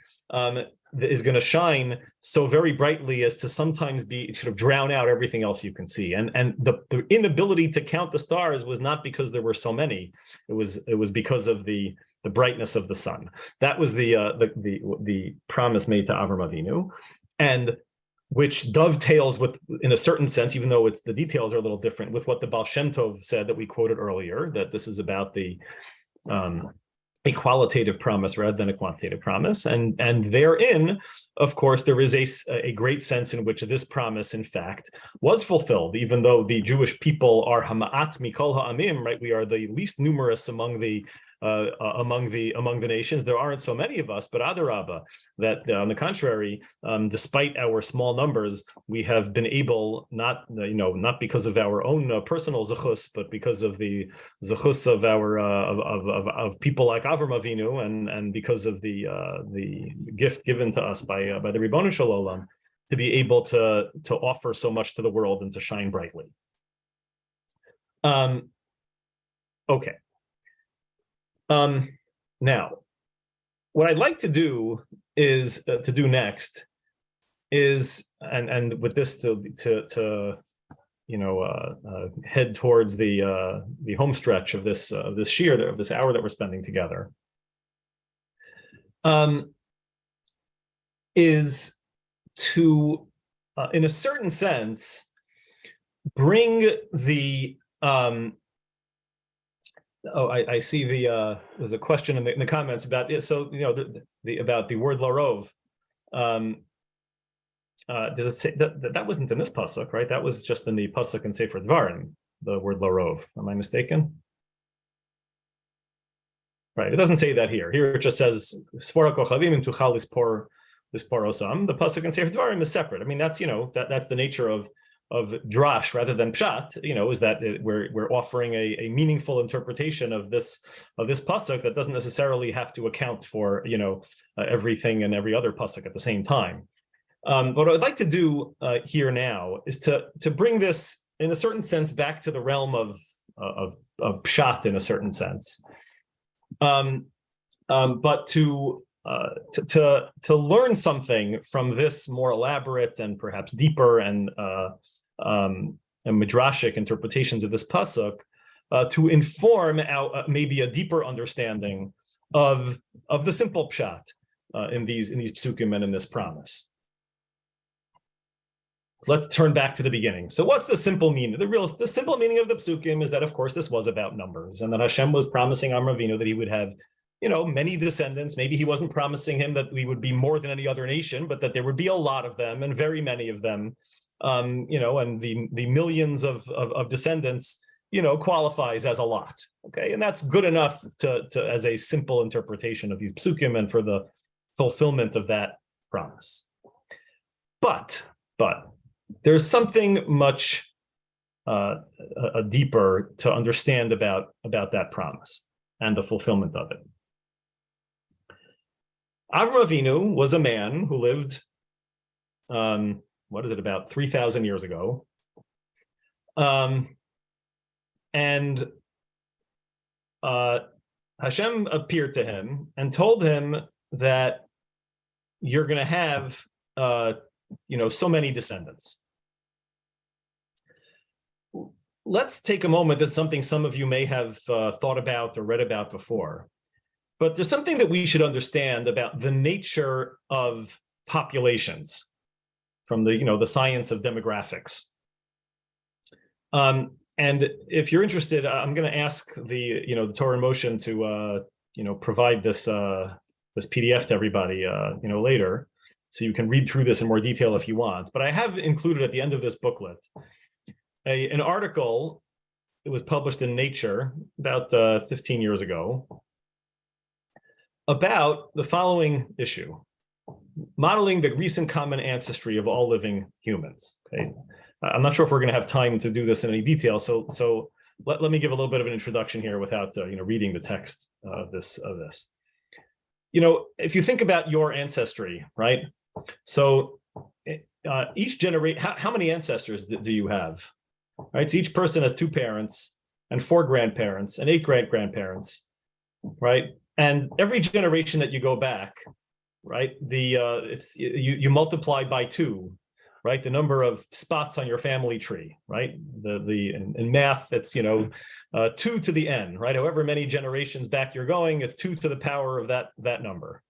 is going to shine so very brightly as to sometimes be sort of drown out everything else you can see. And the inability to count the stars was not because there were so many. It was because of the brightness of the sun. That was the promise made to Avram Avinu, and which dovetails with, in a certain sense, even though the details are a little different, with what the Baal Shem Tov said that we quoted earlier, that this is about a qualitative promise rather than a quantitative promise, and therein, of course, there is a great sense in which this promise, in fact, was fulfilled, even though the Jewish people are hama'at mikol ha'amim, right? We are the least numerous among the nations. There aren't so many of us, but adarabba, that on the contrary, despite our small numbers, we have been able, not because of our own personal zechus, but because of the zechus of our of people like Avram Avinu, and because of the gift given to us by the Ribono Shel Olam, to be able to offer so much to the world and to shine brightly. Okay. Now, what I'd like to do is next is, and with this to head towards the home stretch of this shiur, of this hour that we're spending together, is to, in a certain sense, bring the I see there's a question in the comments about it. So about the word larov. Does it say that wasn't in this pasuk, right? That was just in the pasuk in Sefer Dvarim, the word larov. Am I mistaken? Right. It doesn't say that here. Here it just says sfora kochavim and tuchal lispor osam. The pasuk in Sefer Dvarim is separate. I mean, that's that's the nature of drash rather than pshat, is that we're offering a meaningful interpretation of this pasuk that doesn't necessarily have to account for everything and every other pasuk at the same time. What I'd like to do here now is to bring this, in a certain sense, back to the realm of pshat, in a certain sense, but to learn something from this more elaborate and perhaps deeper and midrashic interpretations of this pasuk, to inform maybe a deeper understanding of the simple pshat in these psukim and in this promise. So let's turn back to the beginning. So what's the simple meaning? The simple meaning of the psukim is that, of course, this was about numbers, and that Hashem was promising Avram Avinu that he would have many descendants. Maybe he wasn't promising him that we would be more than any other nation, but that there would be a lot of them, and very many of them, and the millions of descendants, qualifies as a lot. Okay, and that's good enough to as a simple interpretation of these psukim and for the fulfillment of that promise. But there's something much deeper to understand about that promise and the fulfillment of it. Avram Avinu was a man who lived, about 3,000 years ago. And Hashem appeared to him and told him that you're going to have so many descendants. Let's take a moment. This is something some of you may have thought about or read about before, but there's something that we should understand about the nature of populations from the science of demographics. And if you're interested, I'm going to ask the Torah in Motion to provide this PDF to everybody later, so you can read through this in more detail if you want. But I have included at the end of this booklet an article. It was published in Nature about 15 years ago about the following issue: modeling the recent common ancestry of all living humans. Okay, I'm not sure if we're going to have time to do this in any detail, so let me give a little bit of an introduction here without reading the text of this. If you think about your ancestry, right? So each generation, how many ancestors do you have? Right. So each person has 2 parents and 4 grandparents and 8 great-grandparents, right? And every generation that you go back, right, you multiply by 2, right? The number of spots on your family tree, right? In math, it's 2 to the n, right? However many generations back you're going, it's 2 to the power of that number.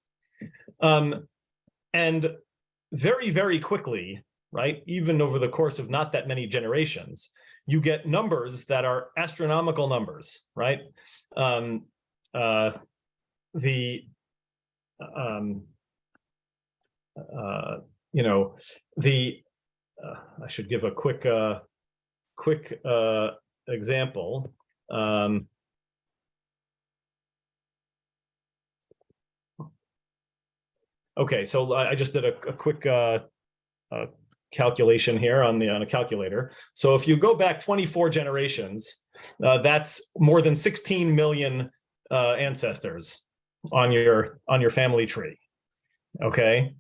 And very, very quickly, right, even over the course of not that many generations, you get numbers that are astronomical numbers, right? I should give a quick example. Okay, so I just did a quick calculation here on a calculator. So if you go back 24 generations, that's more than 16 million ancestors on your family tree. Okay.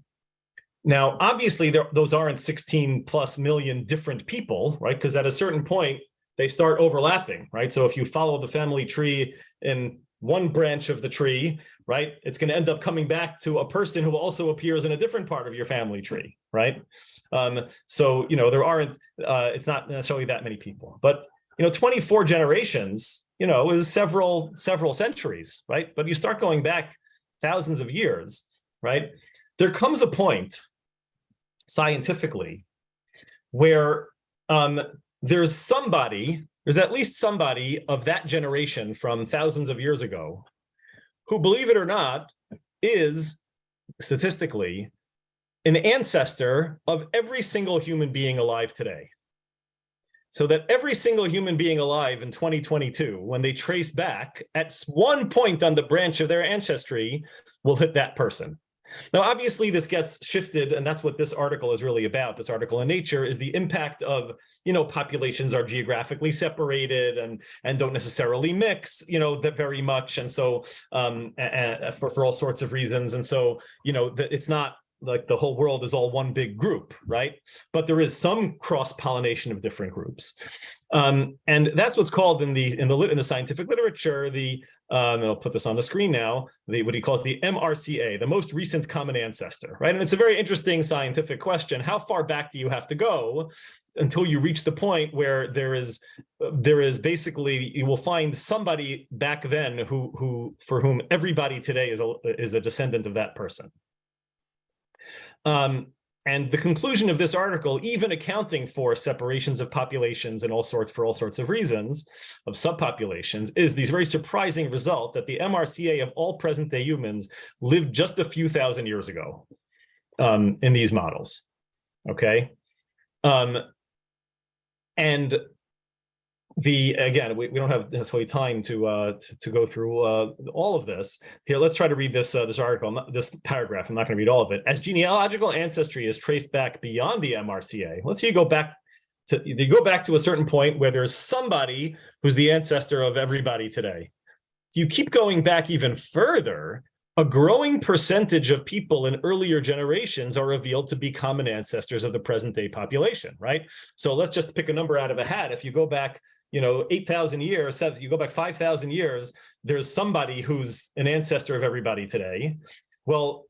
Now, obviously, those aren't 16 plus million different people, right? Because at a certain point, they start overlapping, right? So if you follow the family tree in one branch of the tree, right, it's going to end up coming back to a person who also appears in a different part of your family tree, right? So there aren't, it's not necessarily that many people, but 24 generations, is several centuries, right? But you start going back thousands of years, right? There comes a point scientifically where there's at least somebody of that generation from thousands of years ago who, believe it or not, is statistically an ancestor of every single human being alive today. So that every single human being alive in 2022, when they trace back, at one point on the branch of their ancestry, will hit that person. Now, obviously, this gets shifted, and that's what this article is really about. This article in Nature is the impact of, populations are geographically separated and don't necessarily mix, that very much, and so for all sorts of reasons, and so it's not like the whole world is all one big group, right? But there is some cross-pollination of different groups, and that's what's called in the scientific literature and I'll put this on the screen now, what he calls the MRCA, the most recent common ancestor, right? And it's a very interesting scientific question. How far back do you have to go until you reach the point where there is basically, you will find somebody back then for whom everybody today is a descendant of that person. And the conclusion of this article, even accounting for separations of populations and for all sorts of reasons of subpopulations, is these very surprising result that the MRCA of all present-day humans lived just a few thousand years ago in these models. Okay, and again, we don't have necessarily time to go through all of this. Here, let's try to read this article, this paragraph. I'm not going to read all of it. As genealogical ancestry is traced back beyond the MRCA, let's say you go back to a certain point where there's somebody who's the ancestor of everybody today. If you keep going back even further, a growing percentage of people in earlier generations are revealed to be common ancestors of the present-day population, right? So let's just pick a number out of a hat. If you go back 8,000 years, you go back 5,000 years, there's somebody who's an ancestor of everybody today. Well,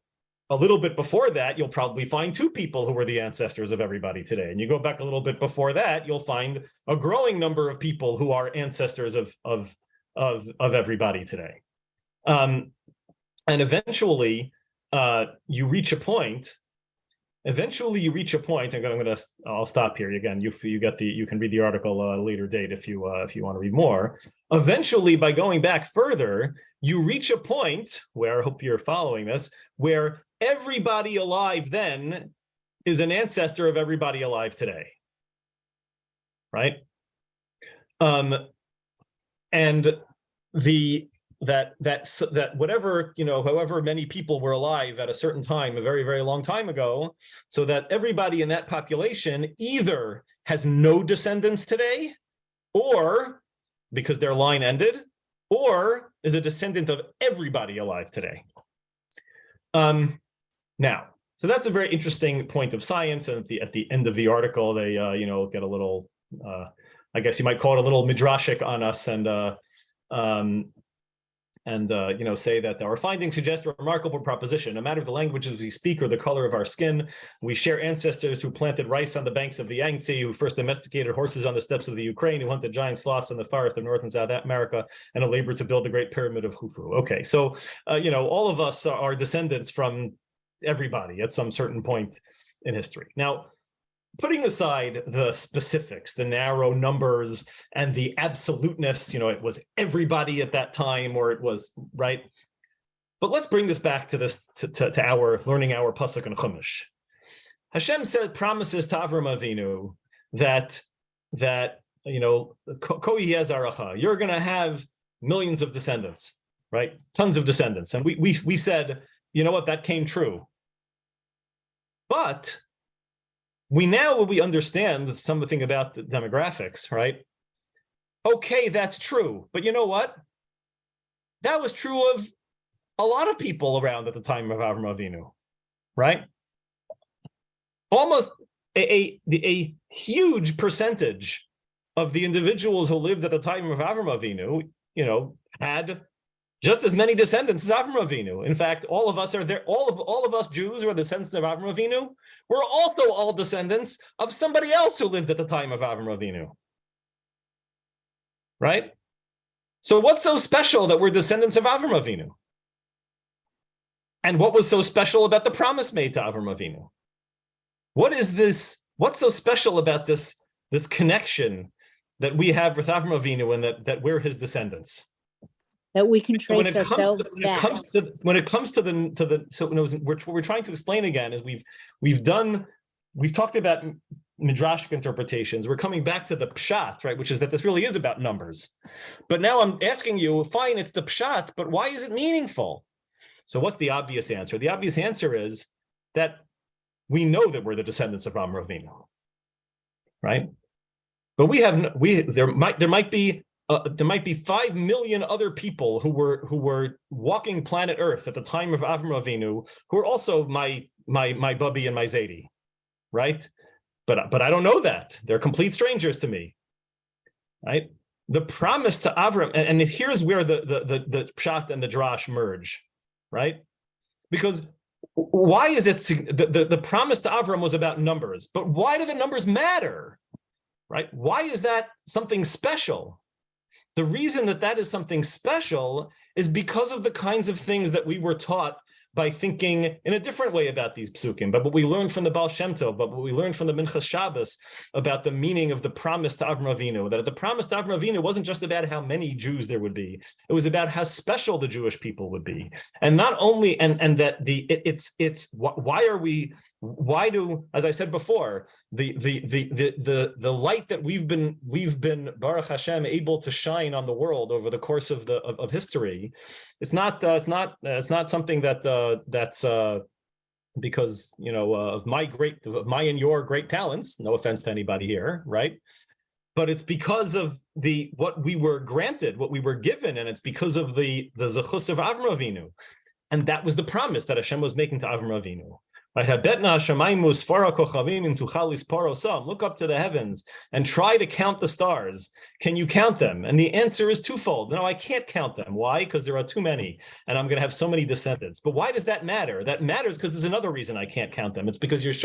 a little bit before that, you'll probably find two people who were the ancestors of everybody today. And you go back a little bit before that, you'll find a growing number of people who are ancestors of everybody today. And eventually, you reach a point. I'll stop here again. You can read the article at a later date if you want to read more. Eventually, by going back further, you reach a point where, I hope you're following this, where everybody alive then is an ancestor of everybody alive today, right? And that whatever, however many people were alive at a certain time, a very, very long time ago, so that everybody in that population either has no descendants today, or because their line ended, or is a descendant of everybody alive today. Now, so that's a very interesting point of science, and at the end of the article, they get a little, I guess you might call it a little midrashic on us, and say that our findings suggest a remarkable proposition. No matter the languages we speak or the color of our skin, we share ancestors who planted rice on the banks of the Yangtze, who first domesticated horses on the steppes of the Ukraine, who hunted giant sloths in the forest of North and South America, and who labored to build the Great Pyramid of Khufu. Okay, so all of us are descendants from everybody at some certain point in history. Now, putting aside the specifics, the narrow numbers, and the absoluteness, it was everybody at that time, or it was, right? But let's bring this back to this, to our learning our Pasuk and Chumash. Hashem promises to Avram Avinu that Ko yeh zaracha, you're going to have millions of descendants, right? Tons of descendants. And we said, you know what, that came true. But we understand something about the demographics, right? Okay, that's true. But you know what? That was true of a lot of people around at the time of Avram Avinu, right? Almost a huge percentage of the individuals who lived at the time of Avram Avinu, had just as many descendants as Avram Avinu. In fact, all of us are there. All of us Jews who are descendants of Avram Avinu, we're also all descendants of somebody else who lived at the time of Avram Avinu. Right? So what's so special that we're descendants of Avram Avinu? And what was so special about the promise made to Avram Avinu? What is this? What's so special about this connection that we have with Avram Avinu, and that we're his descendants? That we can trace ourselves back. When it comes to what we're trying to explain again is we've talked about midrashic interpretations. We're coming back to the pshat, right, which is that this really is about numbers. But now I'm asking you, fine, it's the pshat, but why is it meaningful? So what's the obvious answer? The obvious answer is that we know that we're the descendants of Avram Avinu, right? But there might be 5 million other people who were walking planet Earth at the time of Avram Avinu who are also my Bubby and my Zaidi, right? But I don't know that. They're complete strangers to me, right? The promise to Avram, and here's where the pshat and the drash merge, right? Because why is it the promise to Avram was about numbers, but why do the numbers matter, right? Why is that something special? The reason that is something special is because of the kinds of things that we were taught by thinking in a different way about these psukim, but what we learned from the Baal Shem Tov, but what we learned from the Minchas Shabbos about the meaning of the promise to Avram Avinu, that the promise to Avram Avinu wasn't just about how many Jews there would be, it was about how special the Jewish people would be. And not only, and that why do, as I said before, the light that we've been Baruch Hashem able to shine on the world over the course of history, it's not something that's because of my and your great talents. No offense to anybody here, right? But it's because of what we were granted, what we were given, and it's because of the zechus of Avram Avinu, and that was the promise that Hashem was making to Avram Avinu. Look up to the heavens and try to count the stars. Can you count them? And the answer is twofold. No, I can't count them. Why? Because there are too many, and I'm going to have so many descendants. But why does that matter? That matters because there's another reason I can't count them. It's because you're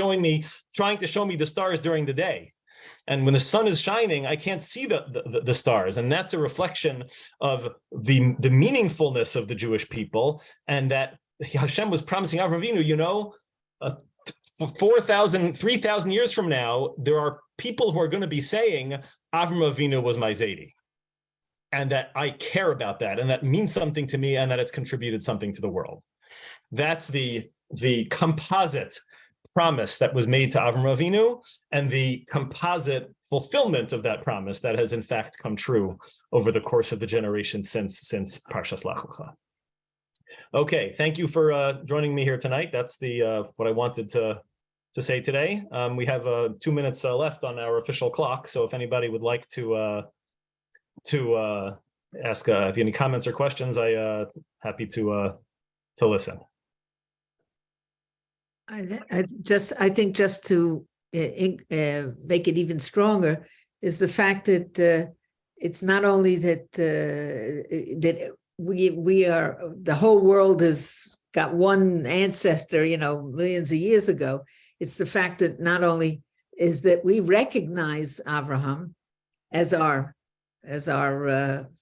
trying to show me the stars during the day. And when the sun is shining, I can't see the stars. And that's a reflection of the meaningfulness of the Jewish people, and that Hashem was promising Avraham Avinu, 3,000 years from now, there are people who are going to be saying, Avraham Avinu was my Zaidi. And that I care about that, and that means something to me, and that it's contributed something to the world. That's the composite promise that was made to Avraham Avinu, and the composite fulfillment of that promise that has in fact come true over the course of the generations since Parshat Lech-Lecha. Okay, thank you for joining me here tonight. That's what I wanted to say today. We have 2 minutes left on our official clock, so if anybody would like to ask if you have any comments or questions, I happy to listen. I think just to make it even stronger is the fact that it's not only that that we are, the whole world has got one ancestor, millions of years ago. It's the fact that not only is that we recognize Abraham as our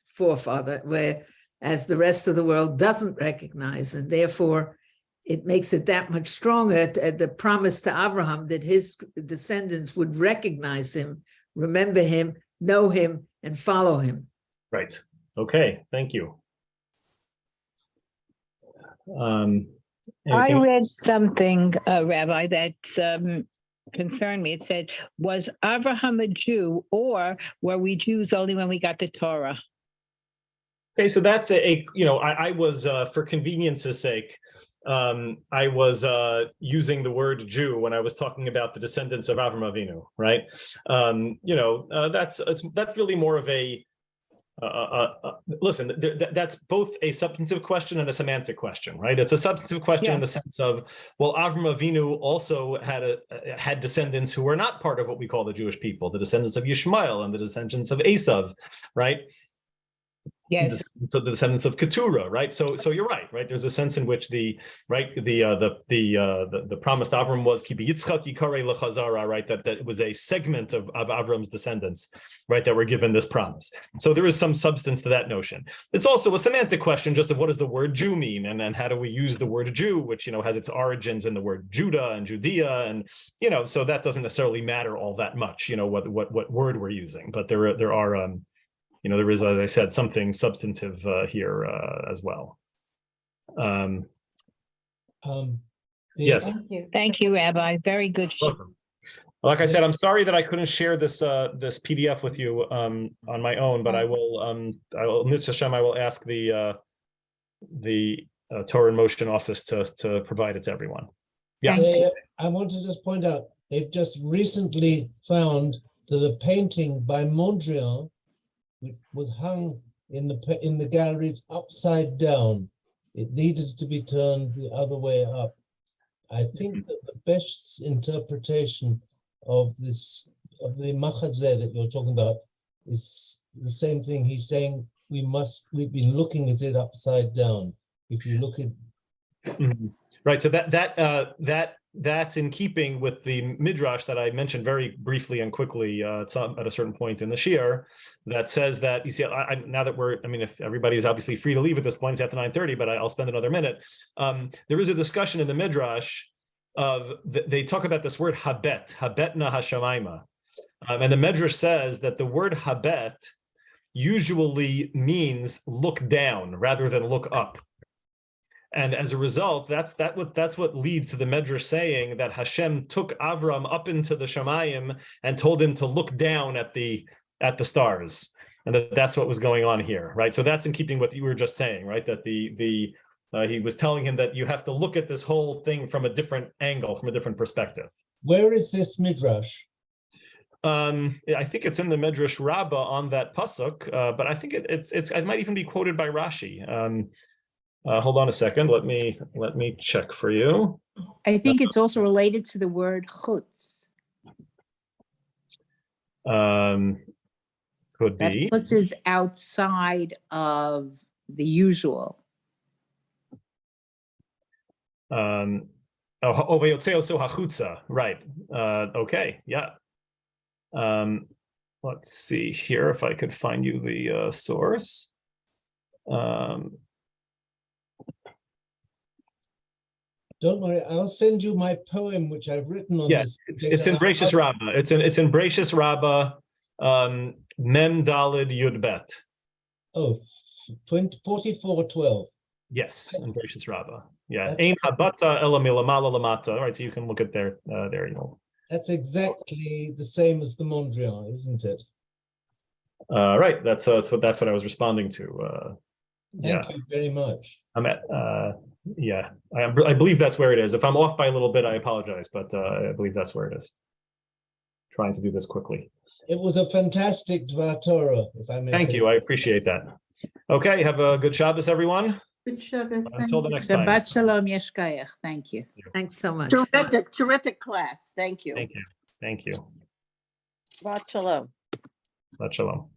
forefather, whereas the rest of the world doesn't recognize, and therefore it makes it that much stronger, the promise to Abraham that his descendants would recognize him, remember him, know him, and follow him. Right. Okay. Thank you. I read something, Rabbi, that concerned me. It said, was Abraham a Jew, or were we Jews only when we got the Torah? Okay, so that's I was, for convenience's sake, I was using the word Jew when I was talking about the descendants of Avraham Avinu, right? That's really more of a listen. That's both a substantive question and a semantic question, right? It's a substantive question in the sense of, well, Avraham Avinu also had descendants who were not part of what we call the Jewish people, the descendants of Yishmael and the descendants of Esav, right? Yes. So the descendants of Keturah, right? So you're right? There's a sense in which the promised Avram was Ki b'Yitzchak yikarei lechazara, right? That it was a segment of Avram's descendants, right? That were given this promise. So there is some substance to that notion. It's also a semantic question, just of what does the word Jew mean, and then how do we use the word Jew, which has its origins in the word Judah and Judea, and so that doesn't necessarily matter all that much, what word we're using, but there are. There is, as I said, something substantive here as well. Yes. Thank you, Rabbi. Very good. Welcome. Like I said, I'm sorry that I couldn't share this PDF with you on my own, but I will. Mitzvah Hashem, I will ask the Torah in Motion office to provide it to everyone. Yeah. I want to just point out, they've just recently found that a painting by Mondrian, which was hung in the galleries upside down. It needed to be turned the other way up. I think that the best interpretation of the Machazeh that you're talking about is the same thing. He's saying we've been looking at it upside down. If you look at right, so that's in keeping with the midrash that I mentioned very briefly and quickly at a certain point in the shiur, that says that, you see, now that if everybody is obviously free to leave at this point, it's after 9:30, but I'll spend another minute. There is a discussion in the midrash of, they talk about this word habet na hashamayma. And the midrash says that the word habet usually means look down rather than look up. And as a result, that's what leads to the Medrash saying that Hashem took Avram up into the Shamayim and told him to look down at the stars, and that's what was going on here, right? So that's in keeping with what you were just saying, right? That he was telling him that you have to look at this whole thing from a different angle, from a different perspective. Where is this midrash? I think it's in the Medrash Rabbah on that pasuk, but I think it might even be quoted by Rashi. Hold on a second. Let me check for you. I think it's also related to the word chutz. Could That be. chutz is outside of the usual. Veyotzeo hachutza. Right. Okay. Yeah. Let's see here if I could find you the source. Don't worry, I'll send you my poem, which I've written on Yes, this. it's in Bereshis Rabbah. It's in Bereshis Rabbah, Mem Daled Yud Bet. Oh, 44:12. Yes, in Bereshis Rabbah. Yeah, That's- Ein habata ela milamala lamata. All right, so you can look at there. You know. That's exactly the same as the Mondrian, isn't it? Right. That's what I was responding to. Thank you very much. I'm at. Yeah, I believe that's where it is. If I'm off by a little bit, I apologize, but I believe that's where it is. Trying to do this quickly. It was a fantastic Dvar Torah, if I may Thank say. you. I appreciate that. Okay, have a good Shabbos, everyone. Good Shabbos. Until the next time. Shabbat shalom yeshkayach. Thank you. Thanks so much. Terrific class. Thank you. Thank you. Thank you. Shabbat shalom. Shabbat shalom.